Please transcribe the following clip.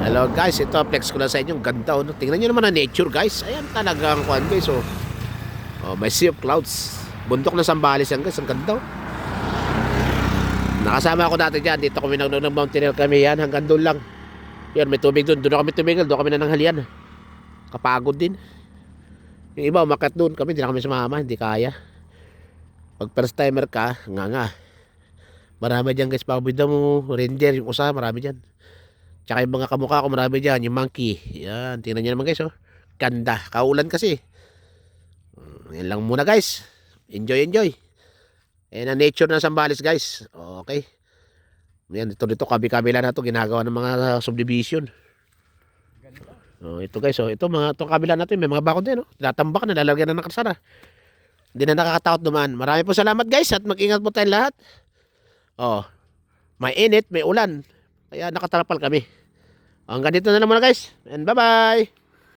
Hello guys, ito flex ko lang sa inyo. Ganda oh, no? Tingnan nyo naman ang nature guys. Ayan talaga ang kuhan guys oh. Oh, may sea of clouds. Bundok na Sambales yan guys. Ang ganda oh. Nakasama ako dati dyan. Dito kami ng mountaineer kami yan. Hanggang doon lang. Yan may tubig doon. Doon na kami tumigil. Doon kami na nanghalian. Kapagod din. Yung iba umakyat doon. Kami hindi na kami sumama. Hindi kaya. Pag first timer ka, nga. Marami dyan guys. Pabida mo. Reindeer. Yung usa. Marami dyan. Tsaka yung mga kamukha ko marami dyan. Yung monkey. Yan. Tingnan nyo naman guys oh. Ganda. Kaulan kasi. Yan lang muna guys. Enjoy. Ayan ang nature ng Sambales guys. Okay. Yan. Dito kabi-kabila na to. Ginagawa ng mga subdivision. Oh, ito guys oh. Ito mga itong kabila natin. May mga bakod din oh. Tinatambak na. Lalagyan na ng kalsada. Hindi na nakakatakot dumaan. Marami po salamat guys. At mag-ingat po tayong lahat. Oh. May init. May ulan. Kaya nakatarapal kami. Hanggang dito na lang muna guys. And bye-bye.